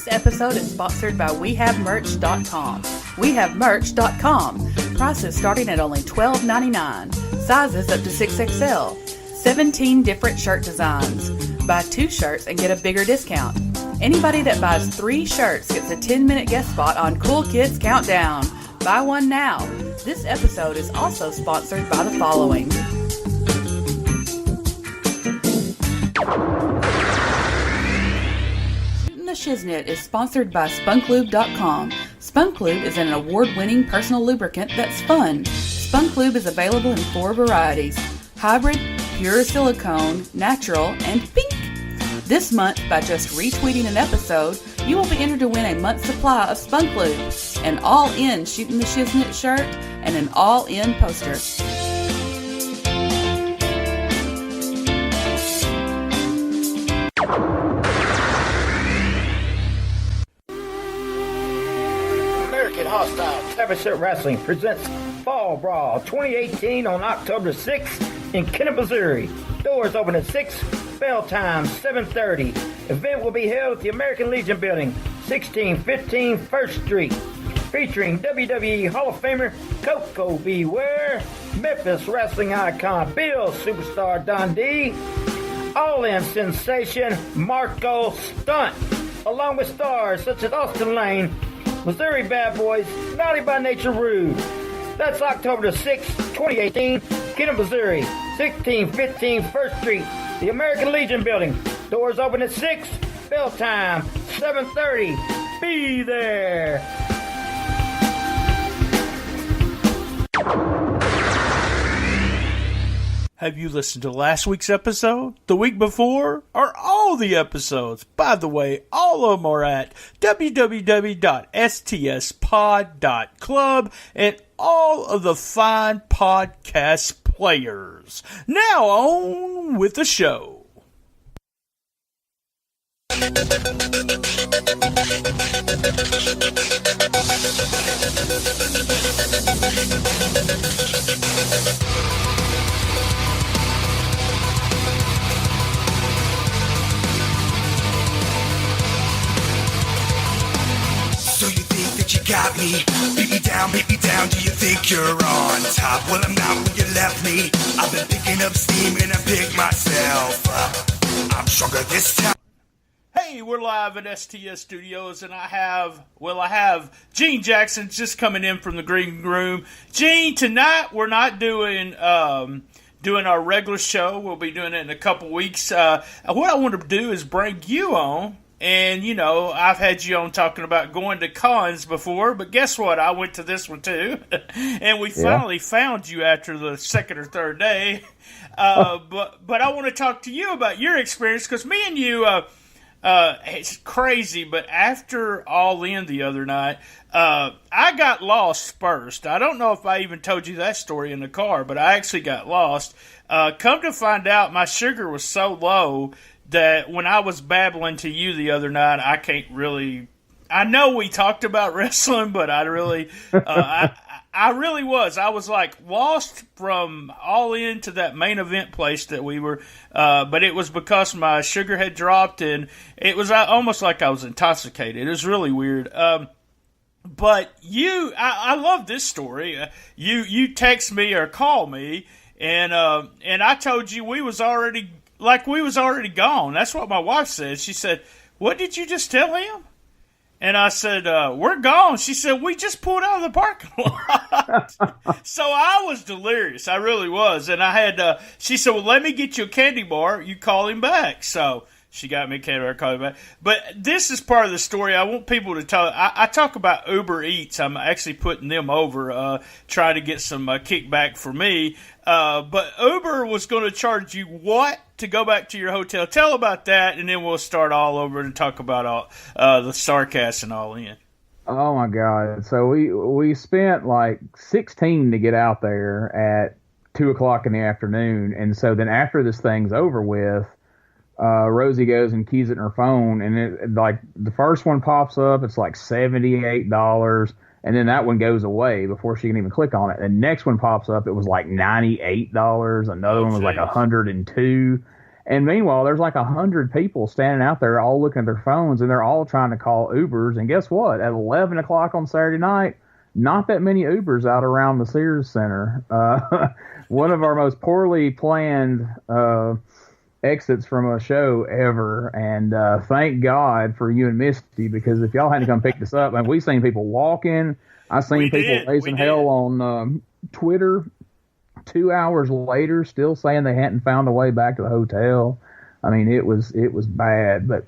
This episode is sponsored by WeHaveMerch.com. WeHaveMerch.com. Prices starting at only $12.99. Sizes up to 6XL. 17 different shirt designs. Buy 2 shirts and get a bigger discount. Anybody that buys 3 shirts gets a 10-minute guest spot on Cool Kids Countdown. Buy one now. This episode is also sponsored by the following. The Shiznit is sponsored by SpunkLube.com. Spunk Lube is an award-winning personal lubricant that's fun. Spunk Lube is available in 4 varieties: hybrid, pure silicone, natural, and pink. This month, by just retweeting an episode, you will be entered to win a month's supply of Spunk Lube, an all-in Shooting the Shiznit shirt, and an all-in poster. American Hostile Championship Wrestling presents Fall Brawl 2018 on October 6th in Kennet, Missouri. Doors open at 6, bell time 7:30. Event will be held at the American Legion Building, 1615 1st Street. Featuring WWE Hall of Famer Coco Beware, Memphis wrestling icon Bill Superstar Dundee, All-In sensation Marco Stunt, along with stars such as Austin Lane, Missouri Bad Boys, Naughty by Nature Rude. That's October the 6th, 2018, Kennet, Missouri, 1615 1st Street, the American Legion Building. Doors open at 6, bell time 7:30. Be there. Have you listened to last week's episode, the week before, or all the episodes? By the way, all of them are at www.stspod.club and all of the fine podcast players. Now on with the show. So you think that you got me? Beat me down, do you think you're on top? Well, I'm not when you left me. I've been picking up steam and I pick myself up. I'm stronger this time. Hey, we're live at STS Studios, and I have Gene Jackson just coming in from the green room. Gene, tonight we're not doing our regular show. We'll be doing it in a couple weeks. What I want to do is bring you on. And, you know, I've had you on talking about going to cons before, but guess what? I went to this one too. And we finally found you after the second or third day. But I want to talk to you about your experience, because me and you, it's crazy, but after All In the other night, I got lost first. I don't know if I even told you that story in the car, but I actually got lost. Come to find out, my sugar was so low that when I was babbling to you the other night, I can't really. I know we talked about wrestling, but I really, I really was. I was like lost from All In to that main event place that we were. But it was because my sugar had dropped, and it was almost like I was intoxicated. It was really weird. But I love this story. You text me or call me, and I told you we was already gone. That's what my wife said. She said, "What did you just tell him?" And I said, "We're gone." She said, "We just pulled out of the parking lot." So I was delirious. I really was. And I had, she said, "Well, let me get you a candy bar. You call him back." So she got me a candy bar, called him back. But this is part of the story. I want people to talk. I talk about Uber Eats. I'm actually putting them over, trying to get some kickback for me. But Uber was going to charge you what to go back to your hotel? Tell about that, and then we'll start all over and talk about all the Starcast and All In. Oh my God! So we spent like 16 to get out there at 2:00 in the afternoon, and so then after this thing's over with, Rosie goes and keys it in her phone, and it like the first one pops up, it's like $78. And then that one goes away before she can even click on it. The next one pops up. It was like $98. Another one was like $102. And meanwhile, there's like 100 people standing out there all looking at their phones, and they're all trying to call Ubers. And guess what? At 11 o'clock on Saturday night, not that many Ubers out around the Sears Center. One of our most poorly planned exits from a show ever. And thank God for you and Misty, because if y'all hadn't come pick this up, and we've seen people walking, I've seen people raising hell on Twitter 2 hours later, still saying they hadn't found a way back to the hotel. I mean, it was bad. But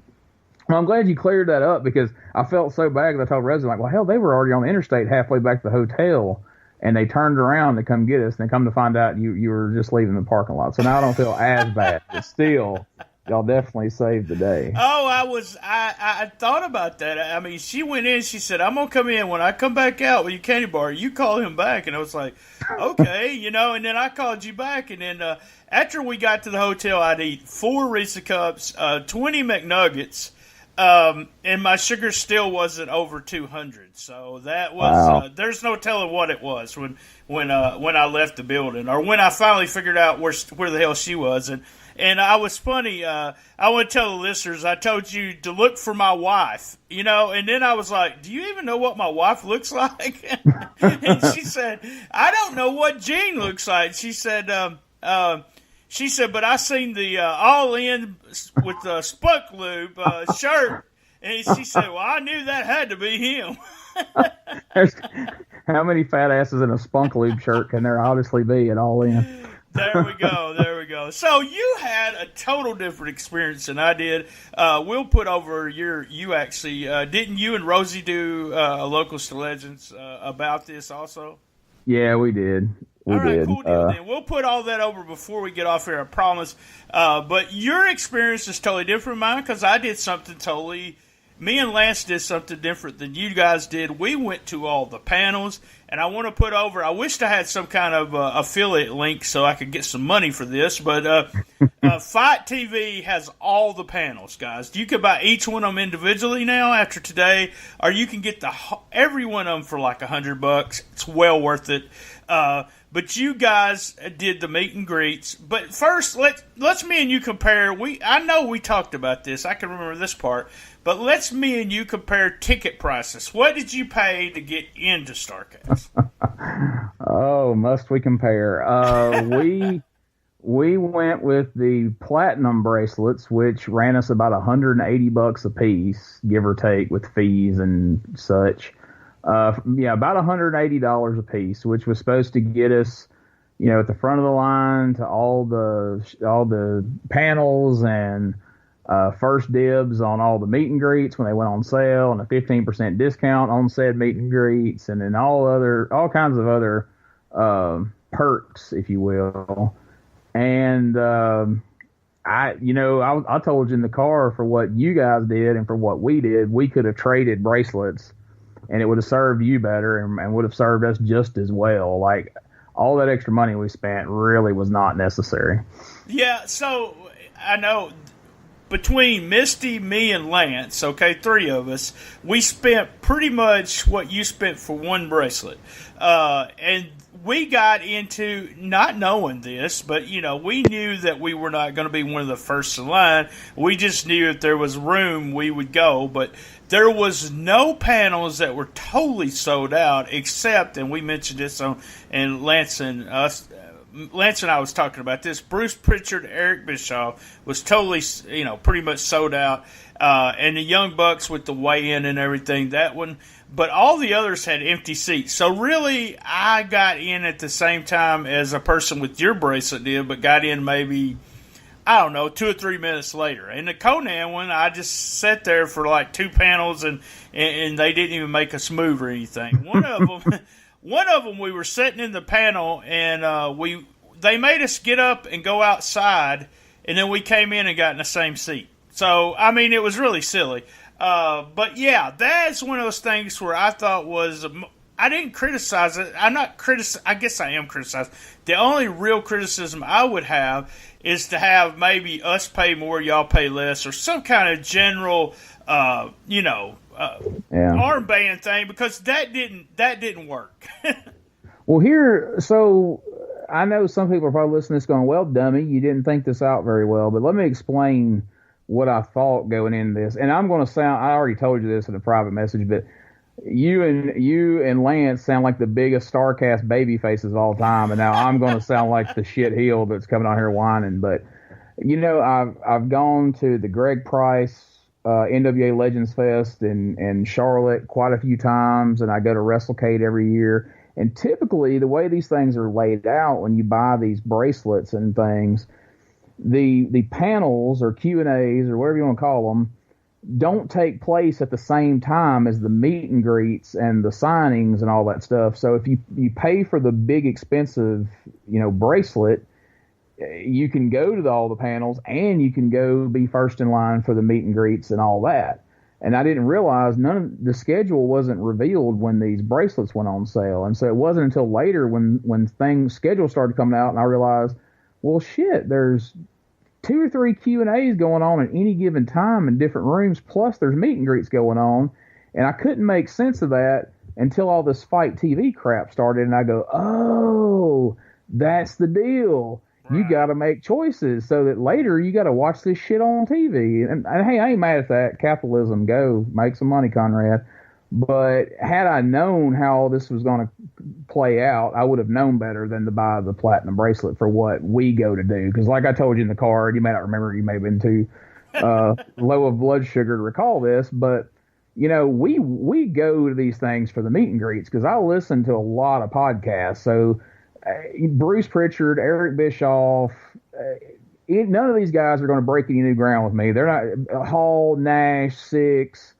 well, I'm glad you cleared that up, because I felt so bad, because I told Rosie, like, well, hell, they were already on the interstate halfway back to the hotel, and they turned around to come get us, and they come to find out you were just leaving the parking lot. So now I don't feel as bad, but still, y'all definitely saved the day. Oh, I thought about that. I mean, she went in, she said, I'm going to come in. When I come back out with your candy bar, you call him back. And I was like, okay, you know, and then I called you back. And then after we got to the hotel, I'd eat 4 Reese's Cups, 20 McNuggets, and my sugar still wasn't over 200. So that was, wow. There's no telling what it was when I left the building, or when I finally figured out where the hell she was. And I was funny. I want to tell the listeners, I told you to look for my wife, you know, and then I was like, do you even know what my wife looks like? And she said, I don't know what Jean looks like. She said, but I seen the all in with the Spunk Lube shirt. And she said, well, I knew that had to be him. How many fat asses in a Spunk Lube shirt can there obviously be at all in? There we go. So you had a total different experience than I did. We'll put over you actually, didn't you and Rosie do a Locals to Legends about this also? Yeah, we did. All right, cool deal then. We'll put all that over before we get off here, I promise. But your experience is totally different from mine, because I did something totally... Me and Lance did something different than you guys did. We went to all the panels, and I want to put over... I wished I had some kind of affiliate link so I could get some money for this, but Fight TV has all the panels, guys. You can buy each one of them individually now after today, or you can get every one of them for like $100. It's well worth it. But you guys did the meet and greets. But first, let's me and you compare. I know we talked about this. I can remember this part. But let's me and you compare ticket prices. What did you pay to get into StarCast? Oh, must we compare? We went with the platinum bracelets, which ran us about $180 a piece, give or take, with fees and such. About $180 a piece, which was supposed to get us, you know, at the front of the line to all the panels and first dibs on all the meet and greets when they went on sale, and a 15% discount on said meet and greets, and then all kinds of other perks, if you will. And I told you in the car, for what you guys did and for what we did, we could have traded bracelets, and it would have served you better and would have served us just as well. Like, all that extra money we spent really was not necessary. Yeah, so I know between Misty, me, and Lance, okay, 3 of us, we spent pretty much what you spent for one bracelet. And we got into, not knowing this, but, you know, we knew that we were not going to be one of the first in line. We just knew if there was room, we would go. But there was no panels that were totally sold out, except, and we mentioned this and Lance and I was talking about this, Bruce Pritchard, Eric Bischoff was totally, you know, pretty much sold out. And the Young Bucks with the weigh-in and everything, that one. But all the others had empty seats. So really, I got in at the same time as a person with your bracelet did, but got in maybe, I don't know, 2 or 3 minutes later. And the Conan one, I just sat there for like 2 panels, and they didn't even make us move or anything. One of them, we were sitting in the panel, and they made us get up and go outside, and then we came in and got in the same seat. So, I mean, it was really silly. But yeah, that's one of those things where I thought was, I didn't criticize it. I guess I am criticizing. The only real criticism I would have is to have maybe us pay more, y'all pay less, or some kind of general, armband thing, because that didn't work. Well, here, so I know some people are probably listening to this going, well, dummy, you didn't think this out very well. But let me explain what I thought going into this. And I'm going to sound, I already told you this in a private message, but you and Lance sound like the biggest StarCast baby faces of all time. And now I'm going to sound like the shit heel that's coming on here whining. But, I've gone to the Greg Price NWA Legends Fest in Charlotte quite a few times, and I go to WrestleCade every year. And typically, the way these things are laid out when you buy these bracelets and things, the panels or Q&As or whatever you want to call them don't take place at the same time as the meet and greets and the signings and all that stuff. So if you pay for the big expensive, bracelet, you can go to all the panels and you can go be first in line for the meet and greets and all that. And I didn't realize none of the schedule wasn't revealed when these bracelets went on sale. And so it wasn't until later when schedule started coming out and I realized, well, shit, there's 2 or 3 Q&As going on at any given time in different rooms. Plus there's meet and greets going on. And I couldn't make sense of that until all this Fight TV crap started. And I go, oh, that's the deal. Right. You got to make choices so that later you got to watch this shit on TV. And hey, I ain't mad at that. Capitalism, go make some money, Conrad. But had I known how all this was going to play out, I would have known better than to buy the platinum bracelet for what we go to do. Because like I told you in the card, you may not remember, you may have been too low of blood sugar to recall this, but we go to these things for the meet and greets because I listen to a lot of podcasts. So Bruce Pritchard, Eric Bischoff, none of these guys are going to break any new ground with me. They're not Hall, Nash, Six,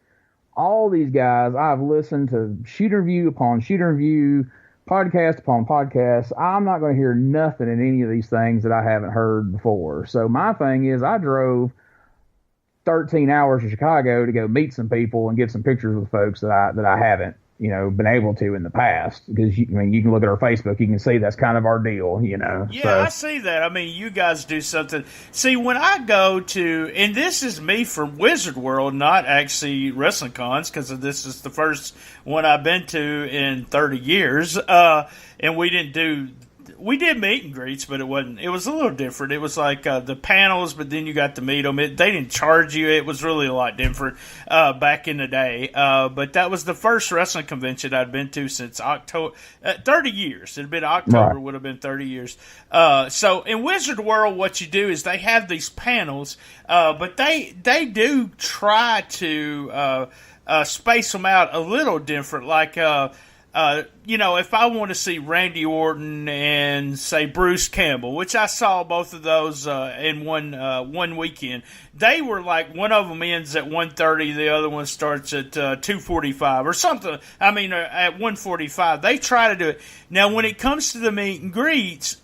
all these guys. I've listened to shoot review upon shoot review, podcast upon podcast. I'm not going to hear nothing in any of these things that I haven't heard before. So my thing is I drove 13 hours to Chicago to go meet some people and get some pictures with folks that I haven't been able to in the past, because you can look at our Facebook, you can see that's kind of our deal, Yeah, so. I see that. I mean, you guys do something. See, when I go to, and this is me from Wizard World, not actually Wrestling Cons, because this is the first one I've been to in 30 years, and we did meet and greets, but it was a little different. It was like the panels, but then you got to meet them. They didn't charge you. It was really a lot different back in the day. But that was the first wrestling convention I'd been to since October, 30 years. It had been October, would have been 30 years. So in Wizard World, what you do is they have these panels, but they do try to space them out a little different, like if I want to see Randy Orton and, say, Bruce Campbell, which I saw both of those in one weekend, they were like, one of them ends at 1:30, the other one starts at 2:45 or something. I mean, at 1:45. They try to do it. Now, when it comes to the meet and greets,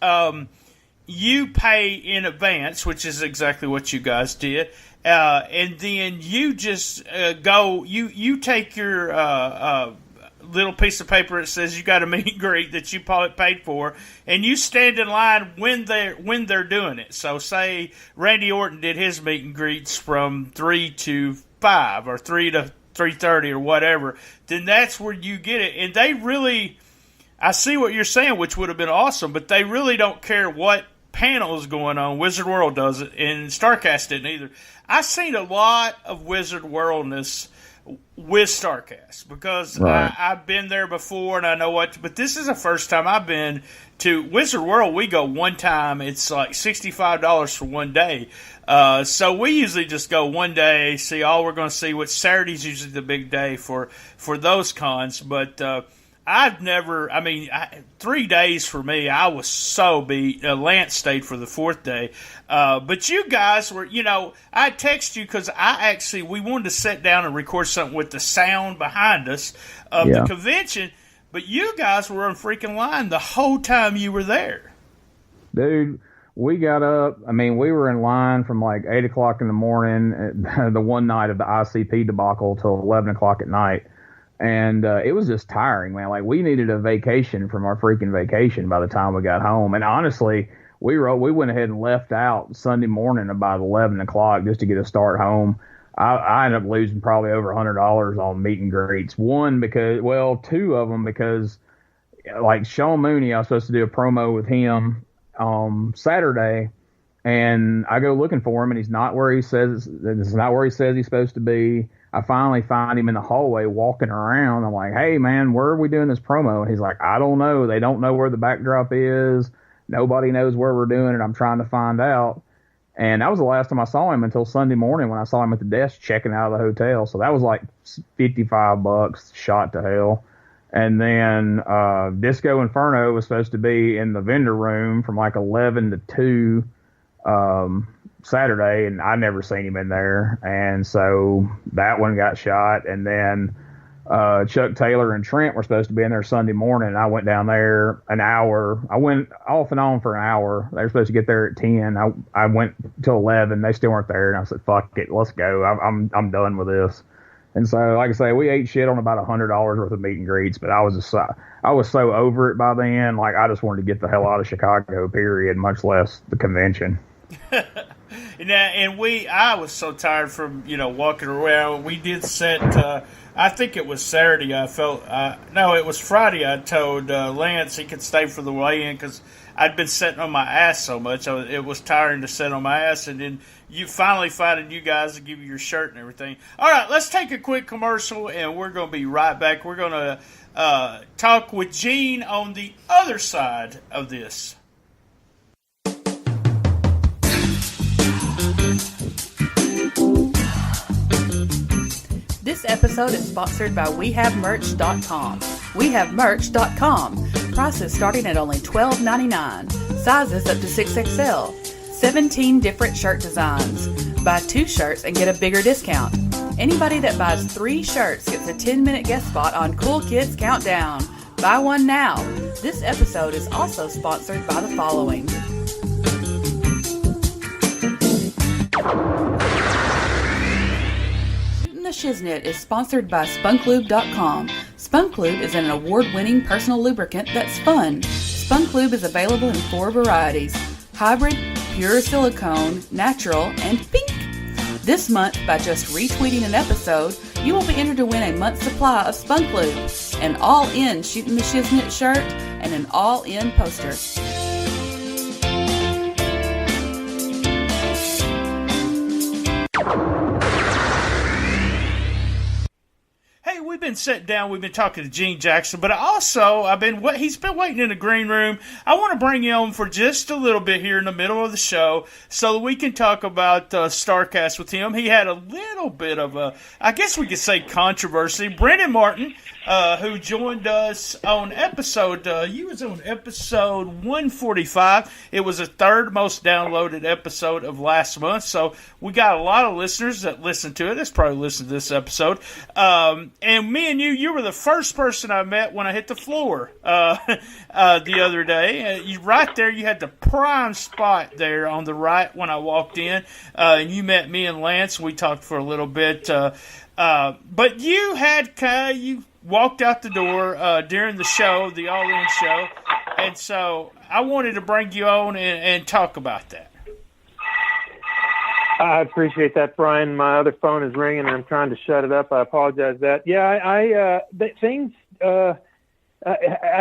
you pay in advance, which is exactly what you guys did, and then you just go, you take your little piece of paper that says you got a meet and greet that you paid for, and you stand in line when they're doing it. So say Randy Orton did his meet and greets from 3 to 5 or 3 to 3:30 or whatever, then that's where you get it. And they really, I see what you're saying, which would have been awesome, but they really don't care what panel is going on. Wizard World does it, and StarCast didn't either. I've seen a lot of Wizard Worldness with StarCast because I've been there before and I know but this is the first time I've been to Wizard World. We go one time. It's like $65 for one day. So we usually just go one day, see all we're going to see, which Saturday's usually the big day for those cons. But I've never, 3 days for me, I was so beat. Lance stayed for the 4th day. But you guys were, I texted you because we wanted to sit down and record something with the sound behind us of the convention. But you guys were on freaking line the whole time you were there. Dude, we got up, we were in line from like 8 o'clock in the morning, the one night of the ICP debacle till 11 o'clock at night. And it was just tiring, man. Like, we needed a vacation from our freaking vacation by the time we got home. And honestly, we went ahead and left out Sunday morning about 11 o'clock just to get a start home. I ended up losing probably over $100 on meet and greets. Two of them because like Sean Mooney, I was supposed to do a promo with him Saturday, and I go looking for him, and he's not where he says. This is not where he says he's supposed to be. I finally find him in the hallway walking around. I'm like, hey man, where are we doing this promo? And he's like, I don't know. They don't know where the backdrop is. Nobody knows where we're doing it. I'm trying to find out. And that was the last time I saw him until Sunday morning when I saw him at the desk checking out of the hotel. So that was like $55 shot to hell. And then Disco Inferno was supposed to be in the vendor room from like 11 to 2 Saturday, and I never seen him in there. And so that one got shot. And then Chuck Taylor and Trent were supposed to be in there Sunday morning, and I went down there an hour. I went off and on for an hour. They were supposed to get there at 10. I went till 11. They still weren't there, and I said, "Fuck it, let's go. I'm done with this." And so, like I say, we ate shit on about $100 worth of meet and greets, but I was so over it by then. Like, I just wanted to get the hell out of Chicago, period, much less the convention. I was so tired from walking around. We did set. I think it was Saturday. No, it was Friday. I told Lance he could stay for the weigh-in because I'd been sitting on my ass so much. It was tiring to sit on my ass, and then you finally finding you guys to give you your shirt and everything. All right, let's take a quick commercial, and we're going to be right back. We're going to talk with Gene on the other side of this. This episode is sponsored by WeHaveMerch.com. WeHaveMerch.com. Prices starting at only $12.99. Sizes up to 6XL. 17 different shirt designs. Buy 2 shirts and get a bigger discount. Anybody that buys 3 shirts gets a 10-minute guest spot on Cool Kids Countdown. Buy one now. This episode is also sponsored by the following. The Shiznit is sponsored by SpunkLube.com. SpunkLube is an award-winning personal lubricant that's fun. SpunkLube is available in 4 varieties: hybrid, pure silicone, natural, and pink. This month, by just retweeting an episode, you will be entered to win a month's supply of SpunkLube, an all-in Shooting the Shiznit shirt, and an all-in poster. We've been sitting down, we've been talking to Gene Jackson, but he's been waiting in the green room. I want to bring you on for just a little bit here in the middle of the show so that we can talk about StarCast with him. He had a little bit of I guess we could say controversy. Brendan Martin, who joined us on episode 145. It was the 3rd most downloaded episode of last month, so we got a lot of listeners that listened to it. That's probably listened to this episode. And me and you were the first person I met when I hit the floor the other day. You right there, you had the prime spot there on the right when I walked in, and you met me and Lance. We talked for a little bit, but you walked out the door during the show, the All-In show, and so I wanted to bring you on and talk about that. I appreciate that, Brian. My other phone is ringing, and I'm trying to shut it up. I apologize for that. Yeah, I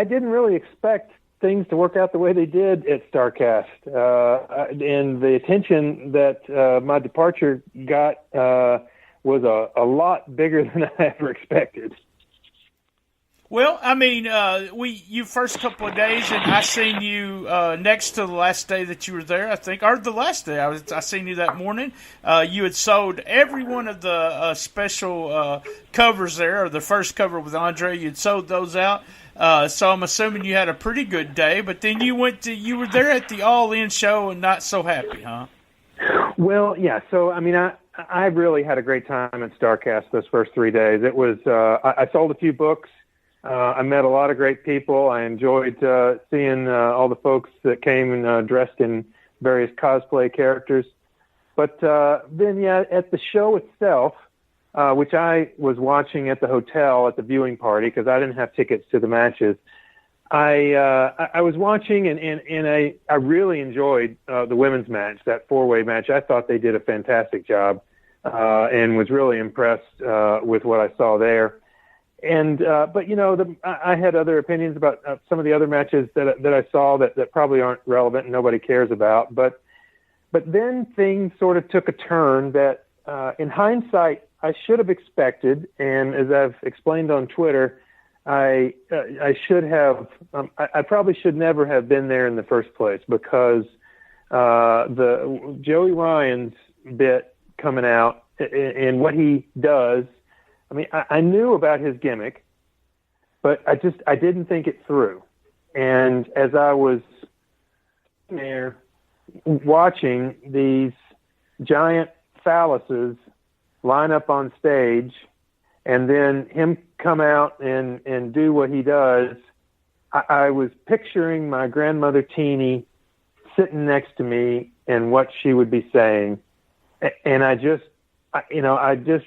didn't really expect things to work out the way they did at StarCast. And the attention that my departure got was a lot bigger than I ever expected. Well, I mean, you first couple of days, and I seen you next to the last day that you were there, I think, or the last day. I seen you that morning. You had sold every one of the special covers there, or the first cover with Andre. You'd sold those out. So I'm assuming you had a pretty good day. But then you were there at the All-In show and not so happy, huh? Well, yeah. So I mean, I really had a great time at StarCast those first 3 days. It was I sold a few books. I met a lot of great people. I enjoyed seeing all the folks that came dressed in various cosplay characters. But then, yeah, at the show itself, which I was watching at the hotel at the viewing party because I didn't have tickets to the matches, I was watching and I really enjoyed the women's match, that 4-way match. I thought they did a fantastic job and was really impressed with what I saw there. But I had other opinions about some of the other matches that I saw that probably aren't relevant and nobody cares about. But then things sort of took a turn that, in hindsight, I should have expected. And as I've explained on Twitter, I should have. I probably should never have been there in the first place, because the Joey Ryan's bit coming out and what he does. I mean, I knew about his gimmick, but I didn't think it through. And as I was there watching these giant phalluses line up on stage and then him come out and do what he does, I was picturing my grandmother Teeny sitting next to me and what she would be saying. And I just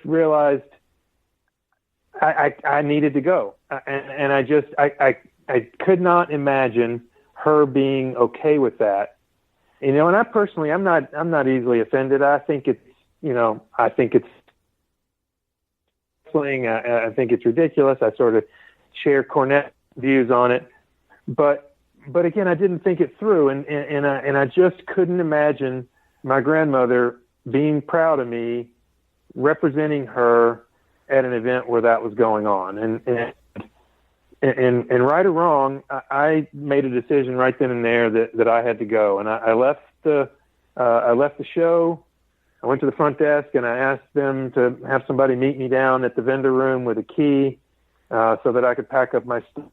realized I needed to go. And I could not imagine her being okay with that. And I personally, I'm not easily offended. I think it's wrestling. I think it's ridiculous. I sort of share Cornette's views on it, but again, I didn't think it through, and I just couldn't imagine my grandmother being proud of me representing her at an event where that was going on. And right or wrong, I made a decision right then and there that I had to go, and I left the show. I went to the front desk and I asked them to have somebody meet me down at the vendor room with a key, so that I could pack up my stuff.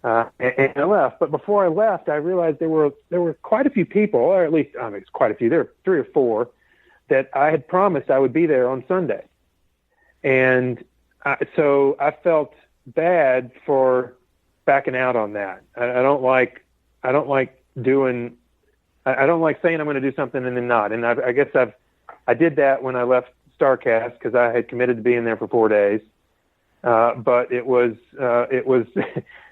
And I left. But before I left, I realized there were quite a few people, or at least it's quite a few. There were 3 or 4 that I had promised I would be there on Sunday, and so I felt bad for backing out on that. I don't like saying I'm going to do something and then not. And I guess I did that when I left StarCast, because I had committed to being there for 4 days. But it was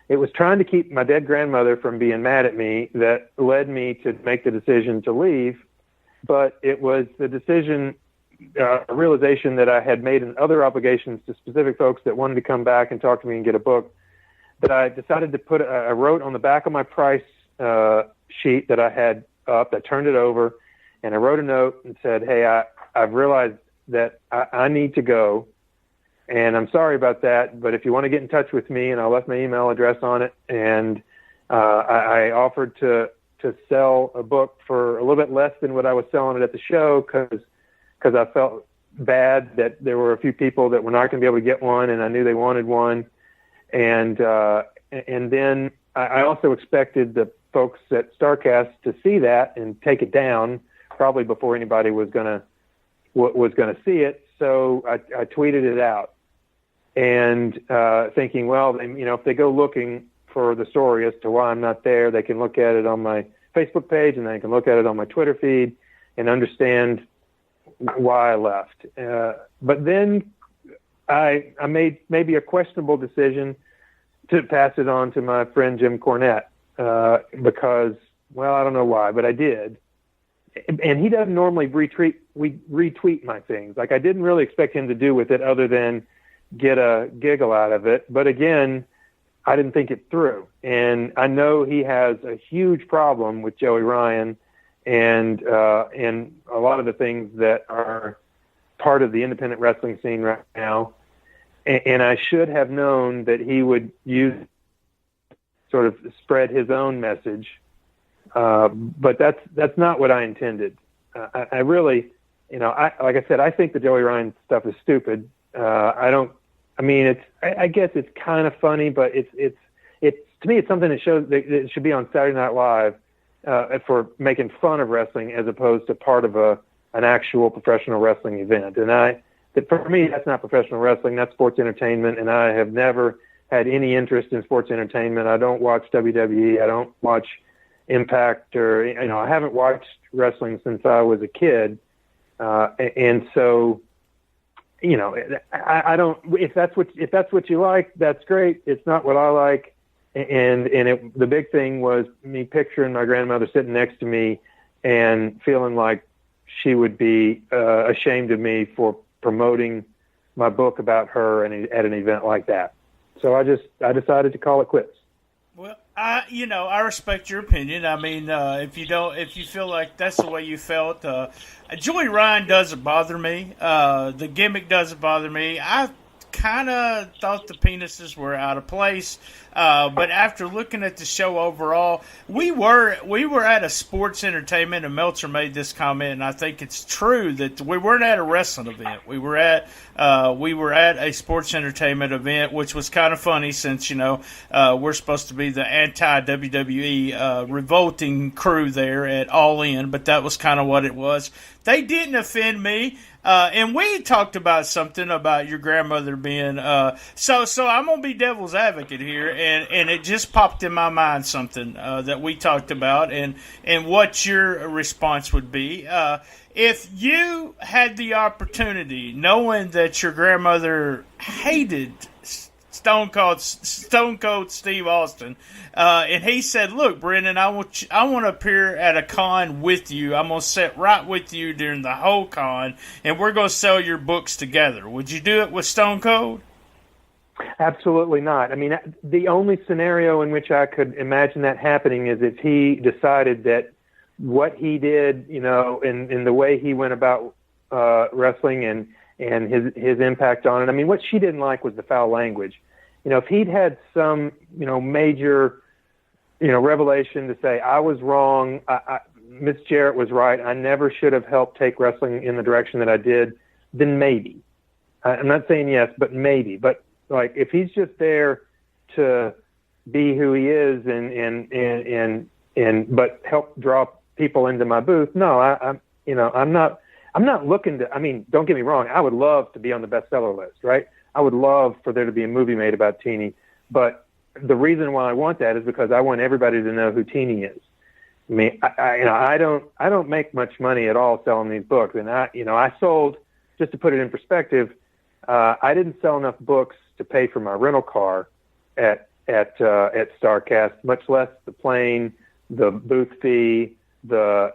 it was trying to keep my dead grandmother from being mad at me that led me to make the decision to leave. But it was the decision, a realization that I had made in other obligations to specific folks that wanted to come back and talk to me and get a book, that I decided to put. I wrote on the back of my price sheet that I had up. I turned it over, and I wrote a note and said, "Hey, I've realized that I need to go, and I'm sorry about that. But if you want to get in touch with me," and I left my email address on it, and I offered to sell a book for a little bit less than what I was selling it at the show, because I felt bad that there were a few people that were not going to be able to get one, and I knew they wanted one, and then I also expected the folks at StarCast to see that and take it down probably before anybody was going to see it. So I tweeted it out, and thinking, well, if they go looking for the story as to why I'm not there, they can look at it on my Facebook page, and they can look at it on my Twitter feed and understand why I left. But then I made maybe a questionable decision to pass it on to my friend Jim Cornette, because, well, I don't know why, but I did. And he doesn't normally retweet my things. Like, I didn't really expect him to do with it other than get a giggle out of it. But again, I didn't think it through. And I know he has a huge problem with Joey Ryan and a lot of the things that are part of the independent wrestling scene right now. And I should have known that he would sort of spread his own message. But that's not what I intended. I really, like I said, I think the Joey Ryan stuff is stupid. I guess it's kind of funny, but it's to me, it's something that shows that it should be on Saturday Night Live, for making fun of wrestling as opposed to part of an actual professional wrestling event. And for me, that's not professional wrestling. That's sports entertainment. And I have never had any interest in sports entertainment. I don't watch WWE. I don't watch Impact, or I haven't watched wrestling since I was a kid, and so I don't. If that's what you like, that's great. It's not what I like, and the big thing was me picturing my grandmother sitting next to me and feeling like she would be ashamed of me for promoting my book about her at an event like that. So I decided to call it quits. Well, I respect your opinion. I mean, if you feel like that's the way you felt, Joey Ryan doesn't bother me. The gimmick doesn't bother me. I kind of thought the penises were out of place, but after looking at the show overall, we were at a sports entertainment, and Meltzer made this comment, and I think it's true that we weren't at a wrestling event. We were at a sports entertainment event, which was kind of funny since we're supposed to be the anti-WWE revolting crew there at All In, but that was kind of what it was. They didn't offend me. And we talked about something about your grandmother being so I'm gonna be devil's advocate here, and it just popped in my mind something that we talked about, and what your response would be if you had the opportunity, knowing that your grandmother hated Stone Cold Steve Austin, and he said, "Look, Brendan, I want to appear at a con with you. I'm gonna sit right with you during the whole con, and we're gonna sell your books together." Would you do it with Stone Cold? Absolutely not. I mean, the only scenario in which I could imagine that happening is if he decided that what he did, in the way he went about wrestling and his impact on it. I mean, what she didn't like was the foul language. If he'd had some, major, revelation to say, I was wrong, Miss Jarrett was right, I never should have helped take wrestling in the direction that I did, then maybe. I'm not saying yes, but maybe. But, like, if he's just there to be who he is but help draw people into my booth, no, I'm not looking to, I mean, don't get me wrong, I would love to be on the bestseller list, right? I would love for there to be a movie made about Teenie, but the reason why I want that is because I want everybody to know who Teenie is. I mean, I don't make much money at all selling these books, and I sold, just to put it in perspective, I didn't sell enough books to pay for my rental car at StarCast, much less the plane, the booth fee, the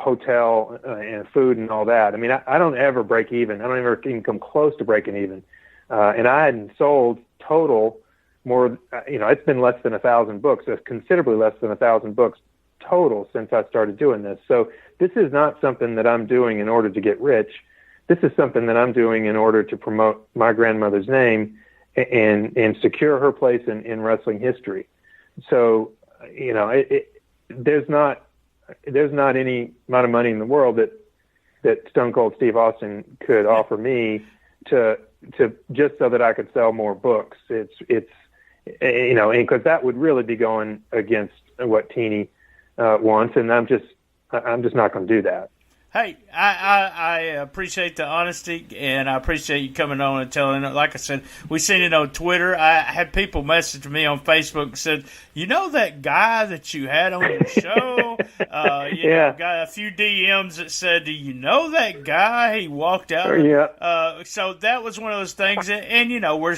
hotel and food and all that. I mean, I don't ever break even. I don't ever even come close to breaking even. And I hadn't sold total more, it's been less than 1,000 books, considerably less than 1,000 books total since I started doing this. So this is not something that I'm doing in order to get rich. This is something that I'm doing in order to promote my grandmother's name and secure her place in wrestling history. So, there's not any amount of money in the world that Stone Cold Steve Austin could offer me to just so that I could sell more books. It's because that would really be going against what Teenie wants, and I'm just not going to do that. Hey, I appreciate the honesty, and I appreciate you coming on and telling it. Like I said, we seen it on Twitter. I had people message me on Facebook and said, that guy that you had on your show? Got a few DMs that said, do you know that guy? He walked out. Yeah. So that was one of those things. And we're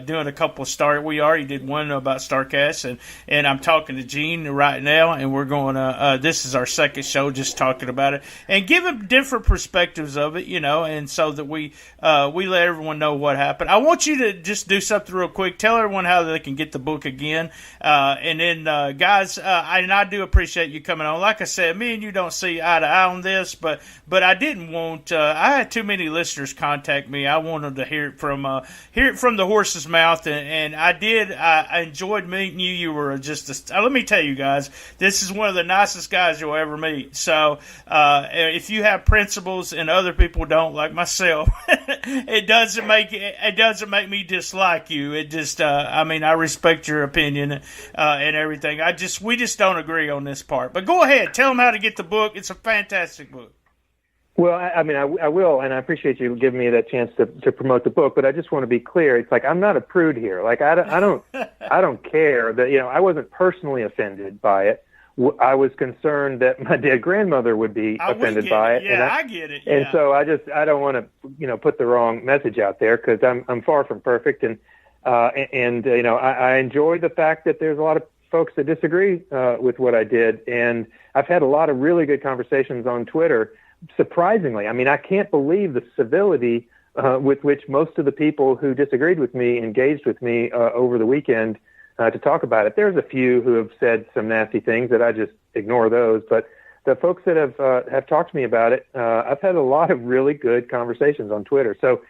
doing a couple of we already did one about StarCast, and I'm talking to Gene right now, and we're going to, this is our second show just talking about it. And giving different perspectives of it, and so that we let everyone know what happened. I want you to just do something real quick. Tell everyone how they can get the book again. And then, guys, I do appreciate you coming on. Like I said, me and you don't see eye to eye on this, but I didn't want. I had too many listeners contact me. I wanted to hear it from the horse's mouth, and I did. I enjoyed meeting you. You were just let me tell you guys, this is one of the nicest guys you'll ever meet. So. If you have principles and other people don't, like myself, it doesn't make me dislike you. It just, I respect your opinion and everything. We just don't agree on this part. But go ahead, tell them how to get the book. It's a fantastic book. Well, I will, and I appreciate you giving me that chance to promote the book. But I just want to be clear. It's like I'm not a prude here. Like I don't care that I wasn't personally offended by it. I was concerned that my dead grandmother would be offended by it. Yeah, I get it. Yeah. And so I don't want to, put the wrong message out there because I'm far from perfect. And I enjoy the fact that there's a lot of folks that disagree with what I did. And I've had a lot of really good conversations on Twitter. Surprisingly, I can't believe the civility with which most of the people who disagreed with me engaged with me over the weekend to talk about it. There's a few who have said some nasty things that I just ignore those, but the folks that have talked to me about it, I've had a lot of really good conversations on Twitter. So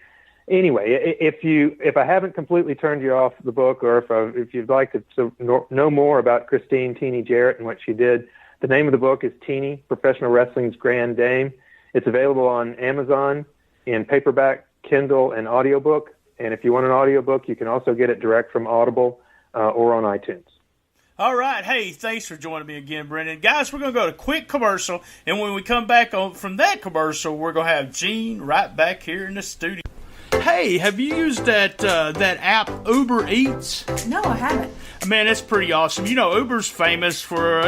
anyway, if I haven't completely turned you off the book, or if you'd like to know more about Christine Teeny Jarrett and what she did, the name of the book is Teeny, Professional Wrestling's Grand Dame. It's available on Amazon in paperback, Kindle, and audiobook. And if you want an audiobook, you can also get it direct from Audible or on iTunes. All right. Hey, thanks for joining me again, Brendan. Guys, we're going to go to a quick commercial, and when we come back from that commercial, we're going to have Gene right back here in the studio. Hey, have you used that app Uber Eats? No, I haven't. Man, it's pretty awesome. You know, Uber's famous for,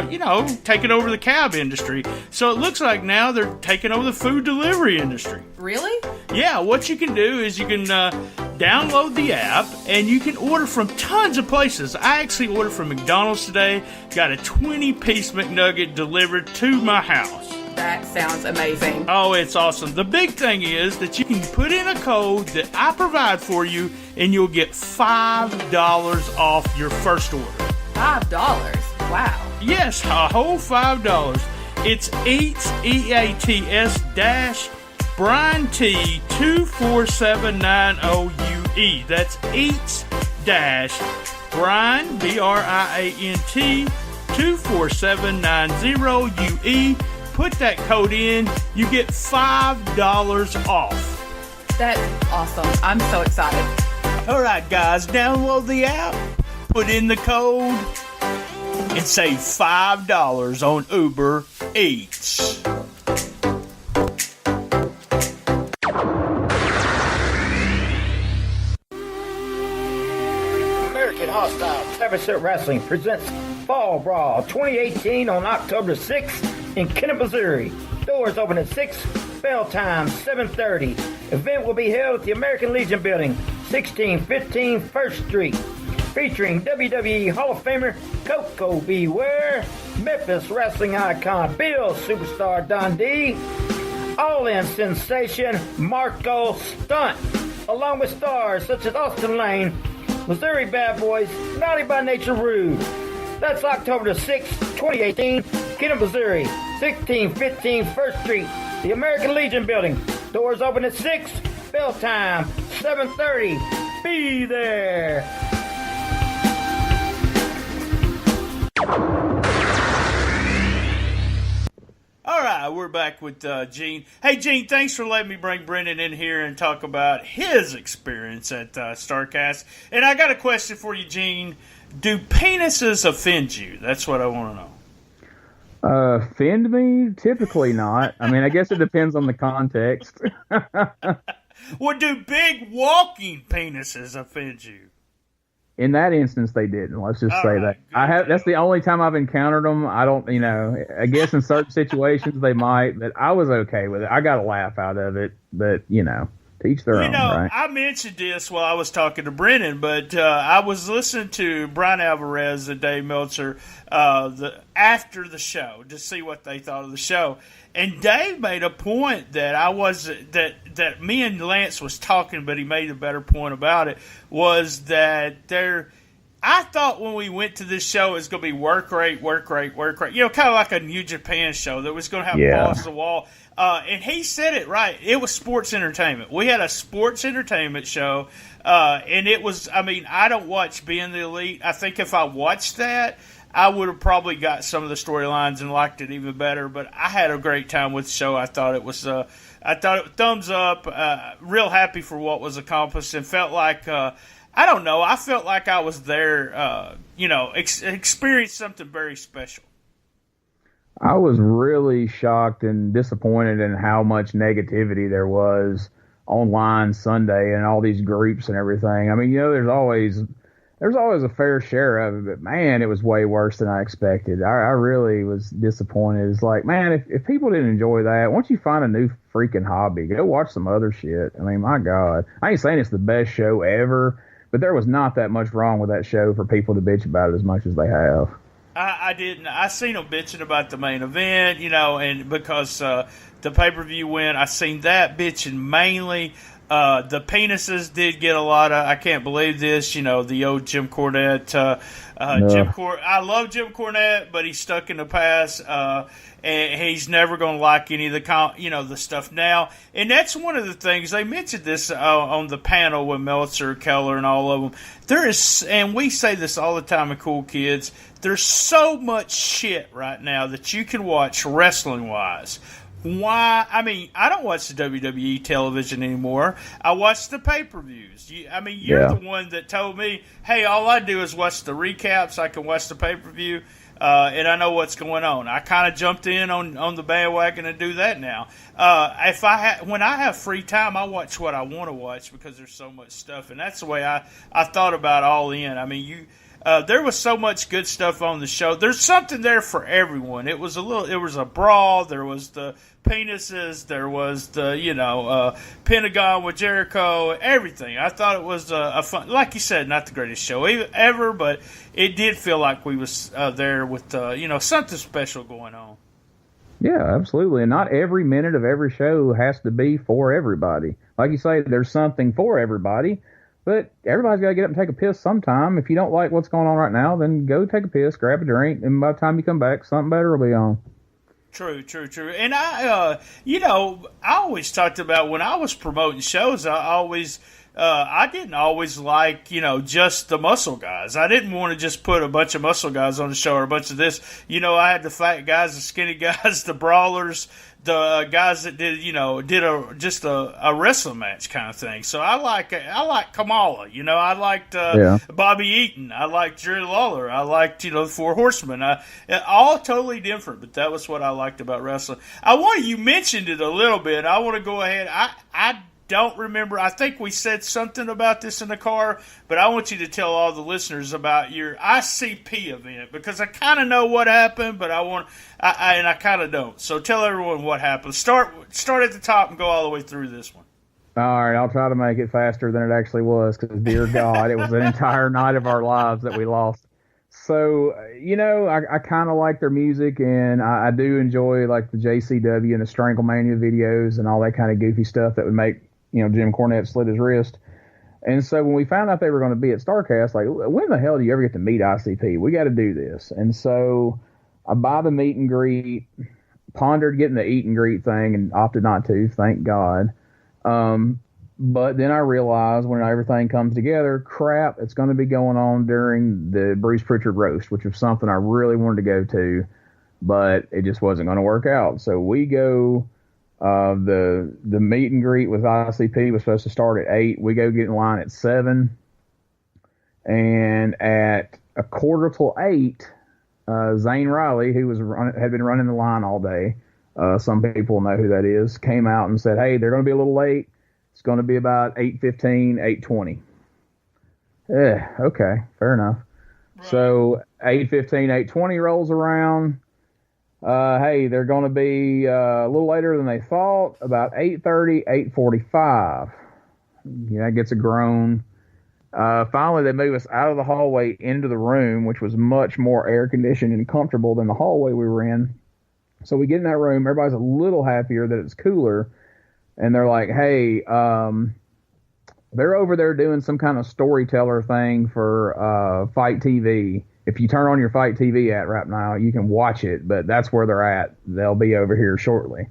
taking over the cab industry. So it looks like now they're taking over the food delivery industry. Really? Yeah, what you can do is you can download the app and you can order from tons of places. I actually ordered from McDonald's today, got a 20-piece McNugget delivered to my house. That sounds amazing. Oh, it's awesome. The big thing is that you can put in a code that I provide for you, and you'll get $5 off your first order. $5? Wow. Yes, a whole $5. It's Eats, EATS dash Brian T 24790UE. That's Eats dash Brian, BRIANT 24790UE. Put that code in, you get $5 off. That's awesome. I'm so excited. All right, guys, download the app, put in the code, and save $5 on Uber Eats. American Hostile Championship Wrestling presents Fall Brawl 2018 on October 6th in Kennett, Missouri. Doors open at 6, bell time 7:30. Event will be held at the American Legion Building, 1615 1st Street. Featuring WWE Hall of Famer Coco Beware, Memphis wrestling icon Bill Superstar Dundee, All-In sensation Marco Stunt, along with stars such as Austin Lane, Missouri Bad Boys, Naughty by Nature Rude. That's October the 6th, 2018, Kennett, Missouri, 1615 1st Street, the American Legion Building. Doors open at 6, bell time 7:30. Be there. All right, we're back with Gene. Hey, Gene, thanks for letting me bring Brendan in here and talk about his experience at StarCast. And I got a question for you, Gene. Do penises offend you? That's what I want to know. Offend me? Typically not. I mean, I guess it depends on the context. Well, do big walking penises offend you? In that instance, they didn't. Let's just say that. That's the only time I've encountered them. I don't, I guess in certain situations they might, but I was okay with it. I got a laugh out of it, but, to each their own, right? I mentioned this while I was talking to Brennan, but I was listening to Brian Alvarez and Dave Meltzer after the show to see what they thought of the show. And Dave made a point that that me and Lance was talking, but he made a better point about it, was that I thought when we went to this show it was going to be work rate. Kind of like a New Japan show that was going to have balls to the wall. And he said it right. It was sports entertainment. We had a sports entertainment show, and it was, I don't watch Being the Elite. I think if I watched that, I would have probably got some of the storylines and liked it even better, but I had a great time with the show. I thought it was, thumbs up, real happy for what was accomplished, and felt like, I felt like I was there, experienced something very special. I was really shocked and disappointed in how much negativity there was online Sunday and all these groups and everything. There's always a fair share of it, but man, it was way worse than I expected. I really was disappointed. It's like, man, if people didn't enjoy that, why don't you find a new freaking hobby? Go watch some other shit. My God. I ain't saying it's the best show ever, but there was not that much wrong with that show for people to bitch about it as much as they have. I didn't. I seen them bitching about the main event, and because the pay-per-view went, I seen that bitching mainly. The penises did get a lot of, I can't believe this, the old Jim Cornette. I love Jim Cornette, but he's stuck in the past. And he's never going to like any of the stuff now. And that's one of the things, they mentioned this on the panel with Meltzer, Keller, and all of them. There is, and we say this all the time at Cool Kids, there's so much shit right now that you can watch wrestling-wise. Why? I mean, I don't watch the WWE television anymore. I watch the pay-per-views. You're the one that told me, hey, all I do is watch the recaps. I can watch the pay-per-view, and I know what's going on. I kind of jumped in on the bandwagon and do that now. When I have free time, I watch what I want to watch because there's so much stuff, and that's the way I thought about All In. I mean, there was so much good stuff on the show. There's something there for everyone. It was a brawl. There was the penises. There was the Pentagon with Jericho. Everything. I thought it was a fun. Like you said, not the greatest show ever, but it did feel like we was there with something special going on. Yeah, absolutely. And not every minute of every show has to be for everybody. Like you say, there's something for everybody. But everybody's got to get up and take a piss sometime. If you don't like what's going on right now, then go take a piss, grab a drink, and by the time you come back, something better will be on. True. And I always talked about when I was promoting shows, I didn't always like, just the muscle guys. I didn't want to just put a bunch of muscle guys on the show or a bunch of this. I had the fat guys, the skinny guys, the brawlers, the guys that did a wrestling match kind of thing. So I like Kamala. I liked Bobby Eaton. I liked Jerry Lawler. I liked the Four Horsemen. All totally different, but that was what I liked about wrestling. You mentioned it a little bit. I want to go ahead. I don't remember. I think we said something about this in the car, but I want you to tell all the listeners about your ICP event because I kind of know what happened, but I kind of don't. So tell everyone what happened. Start at the top and go all the way through this one. All right, I'll try to make it faster than it actually was because, dear God, it was an entire night of our lives that we lost. So, I kind of like their music, and I do enjoy, like, the JCW and the Stranglemania videos and all that kind of goofy stuff that would make, Jim Cornette slit his wrist. And so when we found out they were going to be at StarCast, like, when the hell do you ever get to meet ICP? We got to do this. And so I buy the meet and greet, pondered getting the eat and greet thing, and opted not to, thank God. But then I realized when everything comes together, crap, it's going to be going on during the Bruce Pritchard roast, which was something I really wanted to go to, but it just wasn't going to work out. So we go, the meet and greet with ICP was supposed to start at 8. We go get in line at 7. And at 7:45, Zane Riley, who had been running the line all day, some people know who that is, came out and said, hey, they're going to be a little late. It's going to be about 8:15, 8:20. Okay, fair enough. Right. So 8:15, 8:20 rolls around. Hey, they're going to be a little later than they thought, about 8:30, 8:45. That gets a groan. Finally, they move us out of the hallway into the room, which was much more air-conditioned and comfortable than the hallway we were in. So we get in that room. Everybody's a little happier that it's cooler. And they're like, hey, they're over there doing some kind of storyteller thing for Fight TV. If you turn on your Fight TV app right now, you can watch it, but that's where they're at. They'll be over here shortly.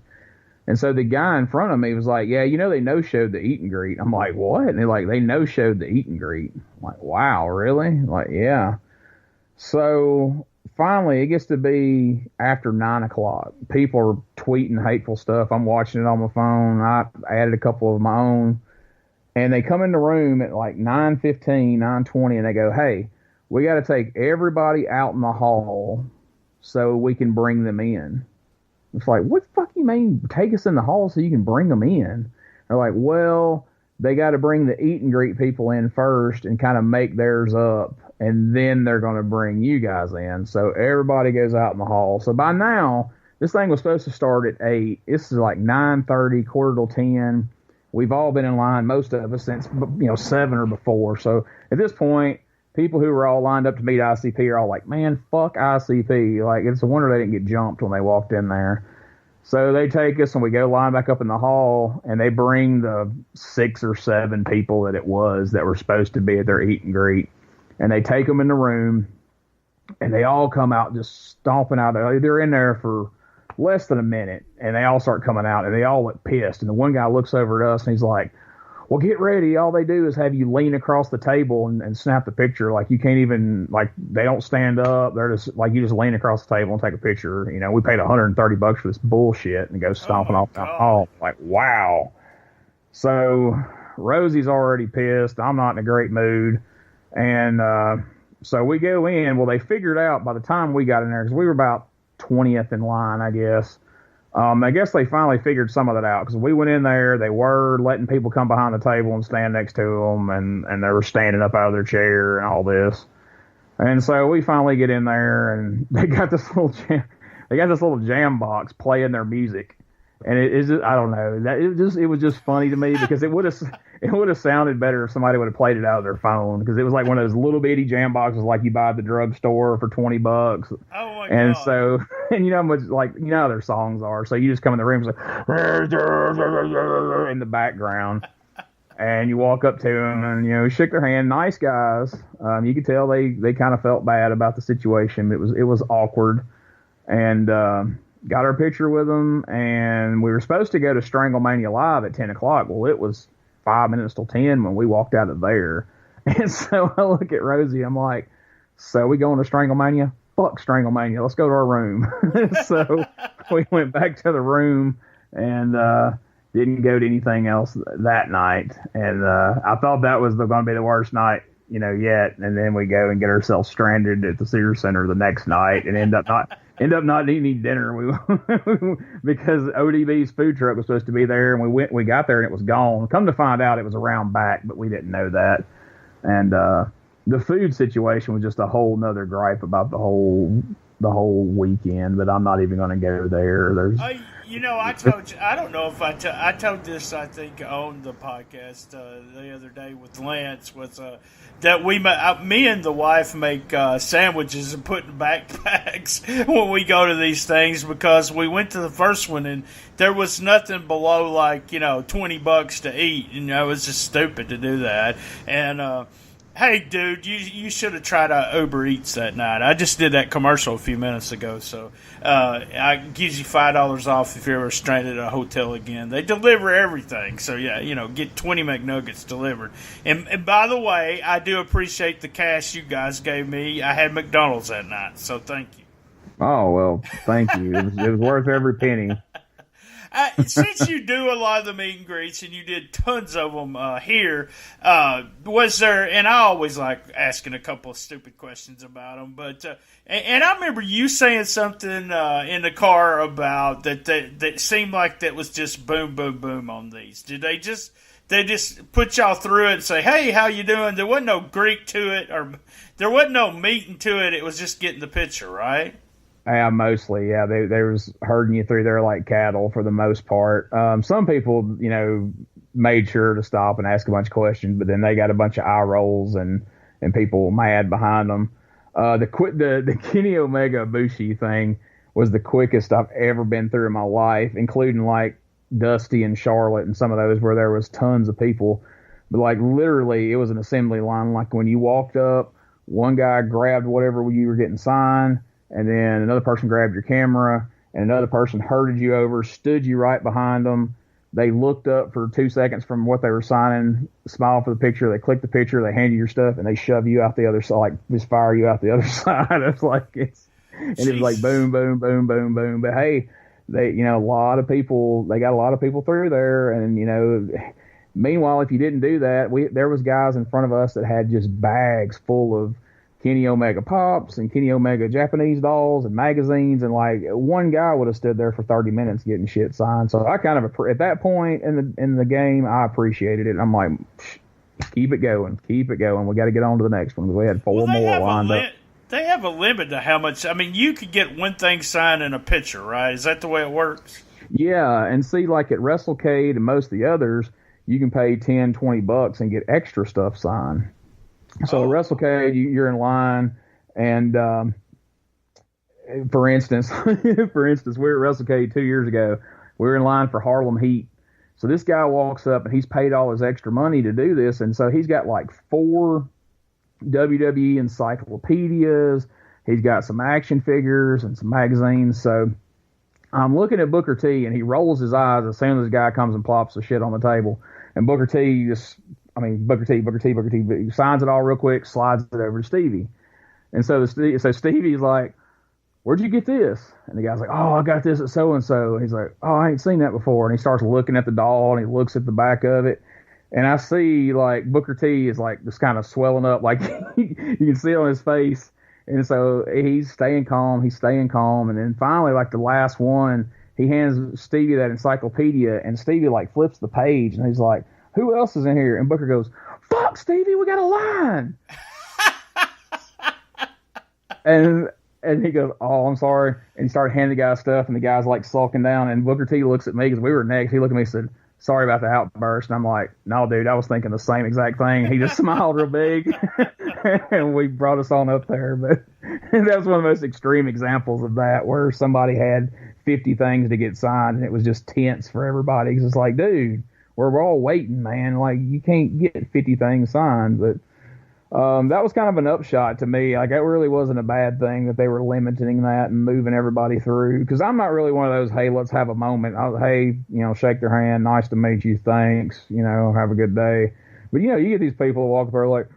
And so the guy in front of me was like, yeah, they no-showed the eat and greet. I'm like, what? And they're like, they no-showed the eat and greet. I'm like, wow, really? I'm like, yeah. So finally, it gets to be after 9 o'clock. People are tweeting hateful stuff. I'm watching it on my phone. I added a couple of my own. And they come in the room at like 9:15, 9:20, and they go, hey, we got to take everybody out in the hall so we can bring them in. It's like, what the fuck you mean take us in the hall so you can bring them in? They're like, well, they got to bring the eat and greet people in first and kind of make theirs up, and then they're going to bring you guys in. So everybody goes out in the hall. So by now, this thing was supposed to start at 8. This is like 9:30, 9:45. We've all been in line, most of us, since 7 or before. So at this point, people who were all lined up to meet ICP are all like, man, fuck ICP. Like, it's a wonder they didn't get jumped when they walked in there. So they take us and we go line back up in the hall, and they bring the 6 or 7 people that it was that were supposed to be at their eat and greet, and they take them in the room, and they all come out just stomping out. They're in there for less than a minute, and they all start coming out, and they all look pissed. And the one guy looks over at us, and he's like, well, get ready. All they do is have you lean across the table and snap the picture. Like, you can't even, like, they don't stand up. They're just, like, you just lean across the table and take a picture. You know, we paid $130 for this bullshit and go stomping off down the hall. Like, wow. So Rosie's already pissed. I'm not in a great mood. And so we go in. Well, they figured out by the time we got in there, because we were about 20th in line, I guess. I guess they finally figured some of that out, because we went in there, they were letting people come behind the table and stand next to them, and they were standing up out of their chair and all this. And so we finally get in there, and they got this little jam box playing their music. And it is, I don't know, it was just funny to me, because it would have sounded better if somebody would have played it out of their phone, because it was like one of those little bitty jam boxes like you buy at the drugstore for $20. Oh my and God. So, and you know how much, like, you know how their songs are, so you just come in the room and it's like in the background, and you walk up to them and, you know, shake their hand. Nice guys. You could tell they kind of felt bad about the situation. It was awkward, and got our picture with them, and we were supposed to go to Stranglemania Live at 10 o'clock. Well, it was 5 minutes till 10 when we walked out of there. And so I look at Rosie, I'm like, so we going to Stranglemania? Fuck Stranglemania. Let's go to our room. So we went back to the room and didn't go to anything else that night. And I thought that was going to be the worst night, you know, yet. And then we go and get ourselves stranded at the Sears Center the next night and end up not eating dinner. Because ODB's food truck was supposed to be there, and we got there and it was gone. Come to find out, it was around back, but we didn't know that. And the food situation was just a whole nother gripe about the whole weekend. But I'm not even going to go there. You know, I told you, I don't know if I told this, I think, on the podcast the other day with Lance, was that me and the wife make sandwiches and put in backpacks when we go to these things, because we went to the first one and there was nothing below, like, you know, $20 to eat. You know, it was just stupid to do that. And, hey, dude, you should have tried Uber Eats that night. I just did that commercial a few minutes ago, so I gives you $5 off if you're ever stranded at a hotel again. They deliver everything, so yeah, you know, get 20 McNuggets delivered. And by the way, I do appreciate the cash you guys gave me. I had McDonald's that night, so thank you. Oh, well, thank you. It was worth every penny. Since you do a lot of the meet and greets, and you did tons of them here, was there, and I always like asking a couple of stupid questions about them, but, and I remember you saying something in the car about that seemed like that was just boom, boom, boom on these. Did they just put y'all through it and say, hey, how you doing? There wasn't no Greek to it, or there wasn't no meeting to it, it was just getting the picture, right? Yeah, mostly. Yeah, they was herding you through there like cattle for the most part. Some people, you know, made sure to stop and ask a bunch of questions, but then they got a bunch of eye rolls and people mad behind them. The Kenny Omega Bushi thing was the quickest I've ever been through in my life, including like Dusty and Charlotte and some of those where there was tons of people. But like literally, it was an assembly line. Like when you walked up, one guy grabbed whatever you were getting signed, and then another person grabbed your camera, and another person herded you over, stood you right behind them. They looked up for 2 seconds from what they were signing, smiled for the picture, they clicked the picture, they hand you your stuff, and they shove you out the other side, like just fire you out the other side. It's like it was like boom, boom, boom, boom, boom. But hey, they got a lot of people through there, and meanwhile, if you didn't do that, there was guys in front of us that had just bags full of Kenny Omega Pops and Kenny Omega Japanese dolls and magazines, and like one guy would have stood there for 30 minutes getting shit signed. So I kind of, at that point in the game, I appreciated it. I'm like, keep it going. We got to get on to the next one. We had four more lined up. They have a limit to how much. I mean, you could get one thing signed in a picture, right? Is that the way it works? Yeah, and see, like at WrestleCade and most of the others, you can pay $10-$20 and get extra stuff signed. So at WrestleCade, you're in line, and for instance, we were at WrestleCade 2 years ago. We were in line for Harlem Heat. So this guy walks up and he's paid all his extra money to do this. And so he's got like 4 WWE encyclopedias. He's got some action figures and some magazines. So I'm looking at Booker T, and he rolls his eyes as soon as the guy comes and plops the shit on the table. And Booker T, he signs it all real quick, slides it over to Stevie. And so Stevie's like, "Where'd you get this?" And the guy's like, "Oh, I got this at so-and-so." And he's like, "Oh, I ain't seen that before." And he starts looking at the doll, and he looks at the back of it. And I see, like, Booker T is, like, just kind of swelling up. Like, you can see it on his face. And so he's staying calm. And then finally, like, the last one, he hands Stevie that encyclopedia. And Stevie, like, flips the page. And he's like, "Who else is in here?" And Booker goes, "Fuck, Stevie, we got a line." And he goes, "Oh, I'm sorry." And he started handing the guy stuff. And the guy's, like, sulking down. And Booker T looks at me because we were next. He looked at me and said, "Sorry about the outburst." And I'm like, "No, dude, I was thinking the same exact thing." He just smiled real big, and we brought us on up there. But that was one of the most extreme examples of that, where somebody had 50 things to get signed, and it was just tense for everybody. It's just like, dude, we're all waiting, man. Like, you can't get 50 things signed. But that was kind of an upshot to me. Like, that really wasn't a bad thing that they were limiting that and moving everybody through. Because I'm not really one of those, hey, let's have a moment. Hey, shake their hand. Nice to meet you. Thanks. Have a good day. But, you get these people who walk up there like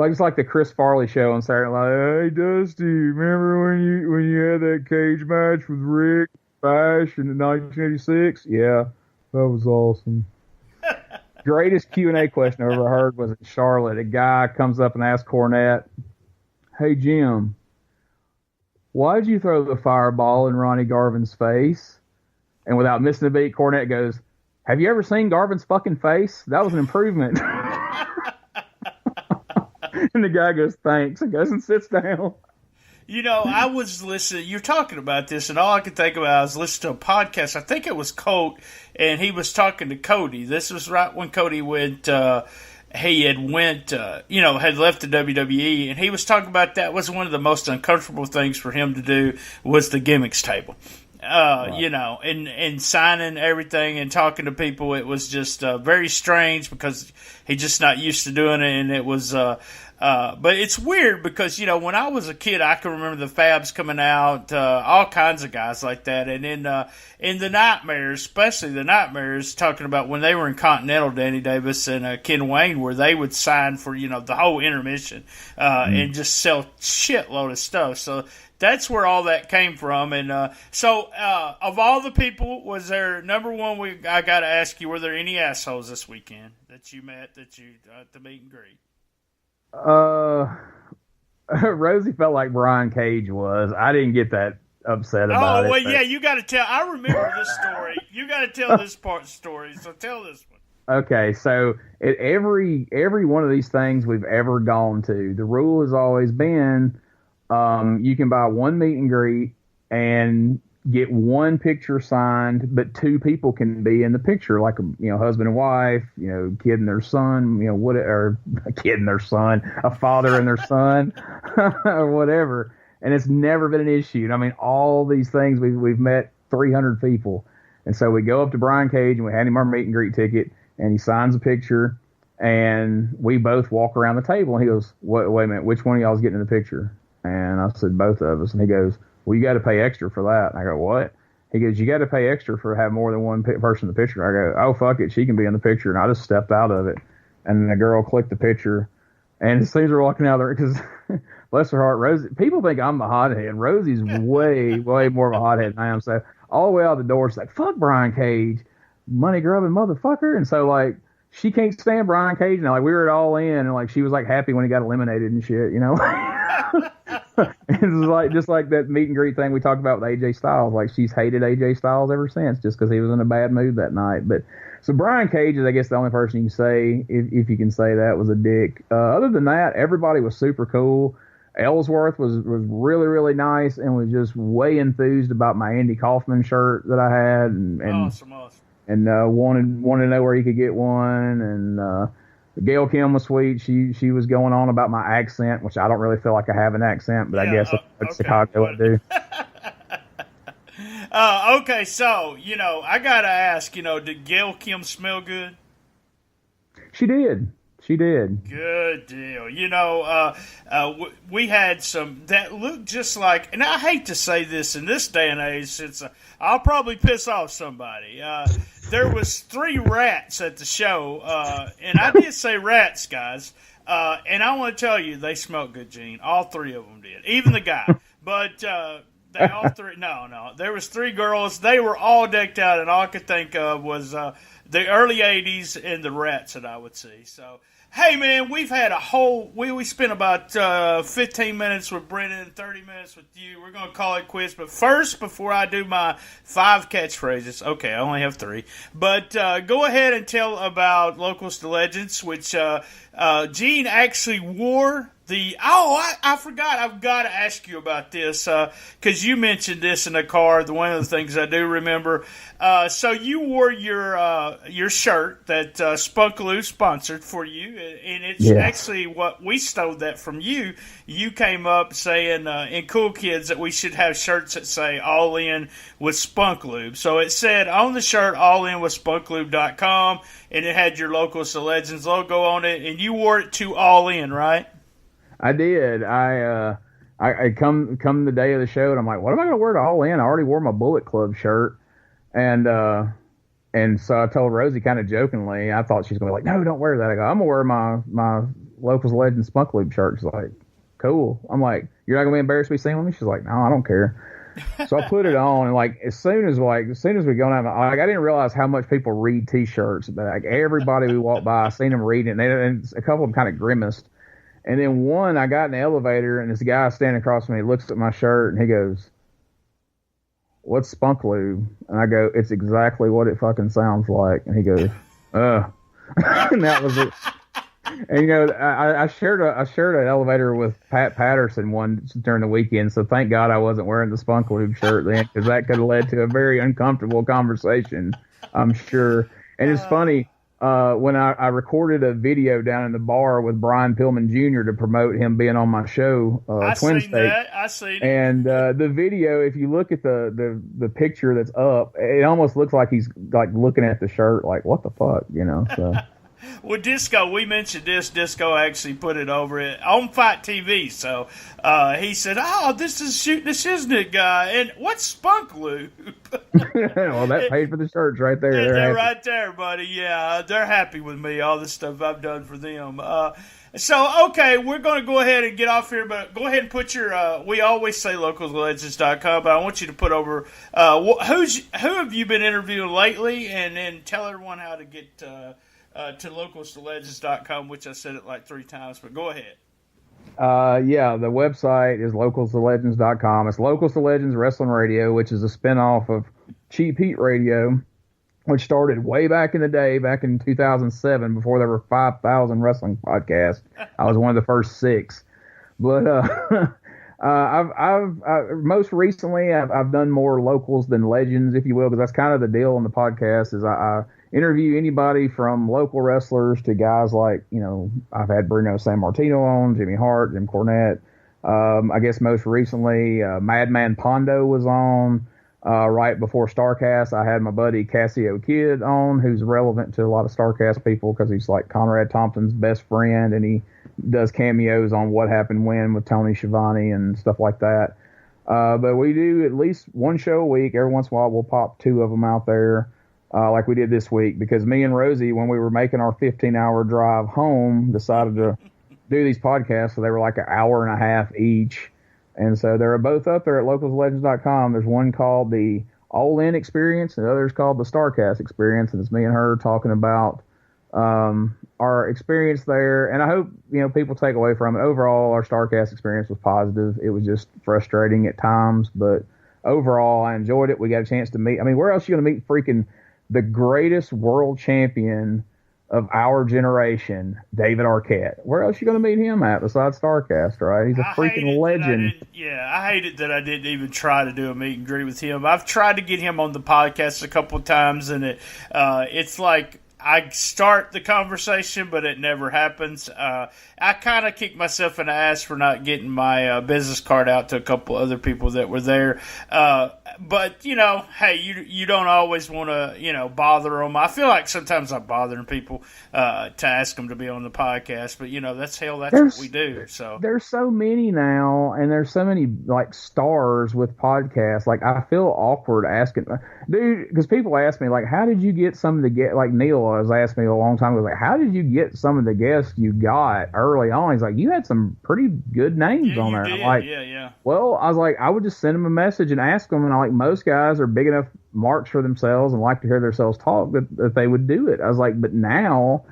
it's like the Chris Farley show on Saturday Night. "Hey, Dusty, remember when you had that cage match with Rick Bash in 1986? Yeah, that was awesome." Greatest Q&A question I ever heard was in Charlotte. A guy comes up and asks Cornette, "Hey, Jim, why'd you throw the fireball in Ronnie Garvin's face?" And without missing a beat, Cornette goes, "Have you ever seen Garvin's fucking face? That was an improvement." And the guy goes, "Thanks," and goes and sits down. I was listening. You're talking about this, and all I could think about was listening to a podcast. I think it was Colt, and he was talking to Cody. This was right when Cody went. He had left the WWE, and he was talking about that was one of the most uncomfortable things for him to do was the gimmicks table. Right. And signing everything and talking to people, it was just very strange because he's just not used to doing it, and it was. But it's weird because, when I was a kid, I can remember the Fabs coming out, all kinds of guys like that. And in the Nightmares, especially the Nightmares, talking about when they were in Continental, Danny Davis and Ken Wayne, where they would sign for, the whole intermission and just sell shitload of stuff. So that's where all that came from. And so of all the people, was there, number one, I got to ask you, were there any assholes this weekend that you met at the meet and greet? Rosie felt like Brian Cage was. I didn't get that upset about it. Oh, well, yeah, you got to tell. I remember this story. You got to tell this part of the story, so tell this one. Okay, so at every one of these things we've ever gone to, the rule has always been you can buy one meet and greet and get one picture signed, but 2 people can be in the picture, like husband and wife, kid and their son, or a kid and their son, a father and their son, or whatever. And it's never been an issue. I mean, all these things we've met 300 people, and so we go up to Brian Cage and we hand him our meet and greet ticket, and he signs a picture, and we both walk around the table, and he goes, "Wait a minute, which one of y'all's getting in the picture?" And I said, "Both of us." And he goes, "Well, you got to pay extra for that." And I go, "What?" He goes, "You got to pay extra for have more than one person in the picture." I go, "Oh, fuck it. She can be in the picture." And I just stepped out of it. And the girl clicked the picture. And as soon as we're walking out there, because bless her heart, Rosie, people think I'm the hothead. Rosie's way, way more of a hothead than I am. So all the way out the door, she's like, "Fuck Brian Cage, money grubbing motherfucker." And so, like, she can't stand Brian Cage now. Like, we were all in, and, like, she was, like, happy when he got eliminated and shit, It's like just like that meet and greet thing we talked about with AJ Styles. Like, she's hated AJ Styles ever since, just because he was in a bad mood that night. But so Brian Cage is, I guess, the only person you can say, if you can say that, was a dick. Other than that, everybody was super cool. Ellsworth was really, really nice and was just way enthused about my Andy Kaufman shirt that I had, and awesome. And wanted to know where he could get one, and Gail Kim was sweet. She was going on about my accent, which I don't really feel like I have an accent, but I guess it's Chicago I do. Okay, so, I got to ask, did Gail Kim smell good? She did. Good deal. We had some that looked just like, and I hate to say this in this day and age, since I'll probably piss off somebody. There was 3 rats at the show, and I did say rats, guys. And I want to tell you, they smelled good, Gene. All 3 of them did, even the guy. But they all 3. No. There was 3 girls. They were all decked out, and all I could think of was the early '80s and the rats that I would see. So. Hey, man, we've had we spent about 15 minutes with Brendan and 30 minutes with you. We're going to call it quits. But first, before I do my 5 catchphrases, okay, I only have 3. But go ahead and tell about Locals to Legends, which Gene actually wore I forgot. I've got to ask you about this because you mentioned this in the car. One of the things I do remember. So you wore your shirt that Spunkaloo sponsored for you, and it's actually what we stole that from you. You came up saying in Cool Kids that we should have shirts that say "All In with Spunkaloo." So it said on the shirt "All In with Spunkaloo.com," and it had your Locals to Legends logo on it, and you wore it to All In, right? I did. I come the day of the show, and I'm like, what am I going to wear to All In? I already wore my Bullet Club shirt, and so I told Rosie kind of jokingly. I thought she was going to be like, no, don't wear that. I go, I'm going to wear my Locals Legends Spunk Loop shirt. She's like, cool. I'm like, you're not going to be embarrassed to be seen with me? She's like, no, I don't care. So I put it on, and like as soon as we go down, I didn't realize how much people read T-shirts. But like everybody we walked by, I seen them reading, and a couple of them kind of grimaced. And then one, I got in the elevator, and this guy standing across from me looks at my shirt, and he goes, what's Spunk Lube? And I go, it's exactly what it fucking sounds like. And he goes, and that was it. And, I shared an elevator with Pat Patterson during the weekend, so thank God I wasn't wearing the Spunk Lube shirt then, because that could have led to a very uncomfortable conversation, I'm sure. And it's funny. When I recorded a video down in the bar with Brian Pillman Jr. to promote him being on my show, Twin State. I seen it. And the video, if you look at the picture that's up, it almost looks like he's like looking at the shirt, like what the fuck, So. Well, Disco, we mentioned this. Disco actually put it over it on Fight TV. So he said, this is Shooting the Shiznit guy. And what's Spunk Lube? Well, that paid for the shirts right there. They're right there, buddy. Yeah, they're happy with me, all the stuff I've done for them. So, okay, we're going to go ahead and get off here, but go ahead and put your, we always say localslegends.com, but I want you to put over, who have you been interviewing lately, and then tell everyone how to get to localslegends.com, which I said it like 3 times, but go ahead. The website is localslegends.com. It's Locals to Legends Wrestling Radio, which is a spinoff of Cheap Heat Radio, which started way back in the day, back in 2007, before there were 5,000 wrestling podcasts. I was one of the first 6. But I've most recently I've done more locals than legends, if you will, because that's kind of the deal on the podcast. Is I interview anybody from local wrestlers to guys like, I've had Bruno Sammartino on, Jimmy Hart, Jim Cornette. I guess most recently, Madman Pondo was on. Right before StarCast, I had my buddy Cassio Kidd on, who's relevant to a lot of StarCast people because he's like Conrad Thompson's best friend, and he does cameos on What Happened When with Tony Schiavone and stuff like that. But we do at least one show a week. Every once in a while, we'll pop 2 of them out there, like we did this week, because me and Rosie, when we were making our 15-hour drive home, decided to do these podcasts, so they were like an hour and a half each. And so they're both up there at localslegends.com. There's one called the All In Experience, and the other is called the StarCast Experience, and it's me and her talking about our experience there. And I hope people take away from it. Overall, our StarCast experience was positive. It was just frustrating at times, but overall, I enjoyed it. We got a chance to meet. I mean, where else are you going to meet freaking the greatest world champion of our generation, David Arquette? Where else are you going to meet him at besides StarCast, right? He's a freaking legend. I hate it that I didn't even try to do a meet and greet with him. I've tried to get him on the podcast a couple of times, and it's like I start the conversation, but it never happens. I kind of kicked myself in the ass for not getting my business card out to a couple other people that were there. But, hey, you don't always want to, bother them. I feel like sometimes I'm bothering people to ask them to be on the podcast. But, that's what we do. So there's so many now, and there's so many, like, stars with podcasts. Like, I feel awkward asking. Dude, because people ask me, like, how did you get some of the guests? Like, Neil was asking me a long time ago, like, how did you get some of the guests you got early on? He's like, you had some pretty good names on there. Did. I'm like, yeah. Well, I was like, I would just send them a message and ask them, and I like, most guys are big enough marks for themselves and like to hear themselves talk that they would do it. I was like, but now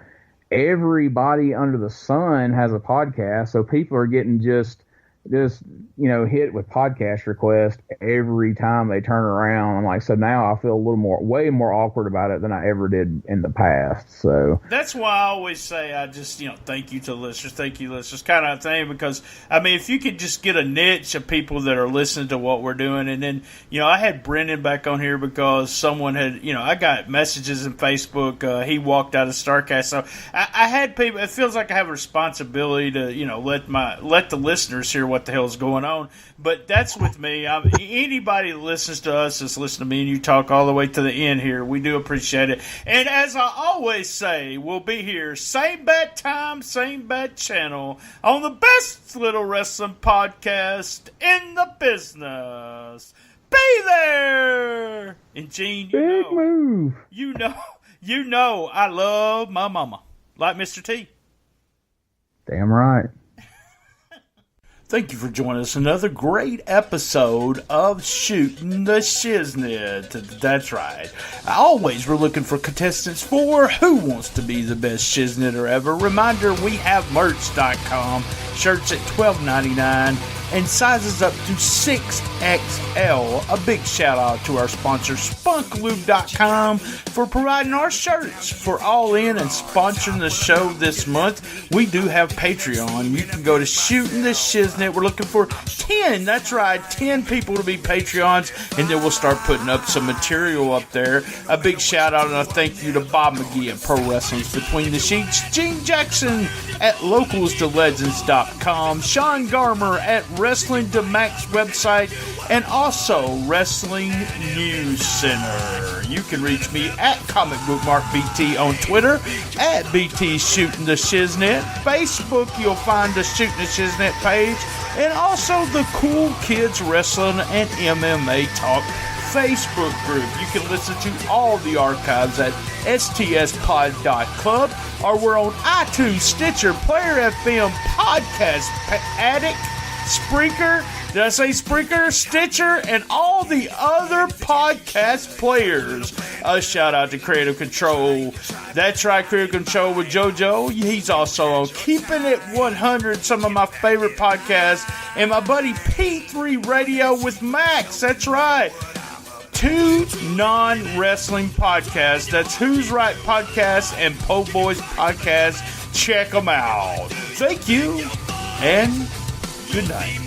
everybody under the sun has a podcast, so people are getting just hit with podcast requests every time they turn around. I'm like, so now I feel way more awkward about it than I ever did in the past. So that's why I always say I just, thank you to the listeners, kind of thing, because, I mean, if you could just get a niche of people that are listening to what we're doing, and then, I had Brendan back on here because someone had, I got messages in Facebook, he walked out of StarCast, so I had people, it feels like I have a responsibility to, let the listeners hear what the hell's going on. But that's with me. Anybody that listens to us is listening to me and you talk all the way to the end here. We do appreciate it. And as I always say, we'll be here same bad time, same bad channel on the best little wrestling podcast in the business. Be there. And Gene, big move. You know I love my mama like Mr. T. Damn right. Thank you for joining us. Another great episode of Shooting the Shiznit. That's right. Always we're looking for contestants for Who Wants to Be the Best Shiznitter Ever. Reminder, we have merch.com. Shirts at $12.99 and sizes up to 6XL. A big shout out to our sponsor, spunklube.com, for providing our shirts for All In and sponsoring the show this month. We do have Patreon. You can go to Shooting the Shiznit. We're looking for 10, that's right, 10 people to be Patreons, and then we'll start putting up some material up there. A big shout out and a thank you to Bob McGee at Pro Wrestling's Between the Sheets, Gene Jackson at localstolegends.com, Sean Garmer at Wrestling to Max website, and also Wrestling News Center. You can reach me at Comic Book Mark BT on Twitter, at BT Shooting the Shiznit. Facebook, you'll find the Shooting the Shiznit page, and also the Cool Kids Wrestling and MMA Talk Facebook group. You can listen to all the archives at stspod.club, or we're on iTunes, Stitcher, Player FM, Podcast Addict, Spreaker, did I say Spreaker, Stitcher, and all the other podcast players. A shout out to Creative Control. That's right, Creative Control with JoJo. He's also on Keeping It 100, some of my favorite podcasts, and my buddy P3 Radio with Max. That's right. 2 non-wrestling podcasts. That's Who's Right Podcast and Po Boys Podcast. Check them out. Thank you, and good night.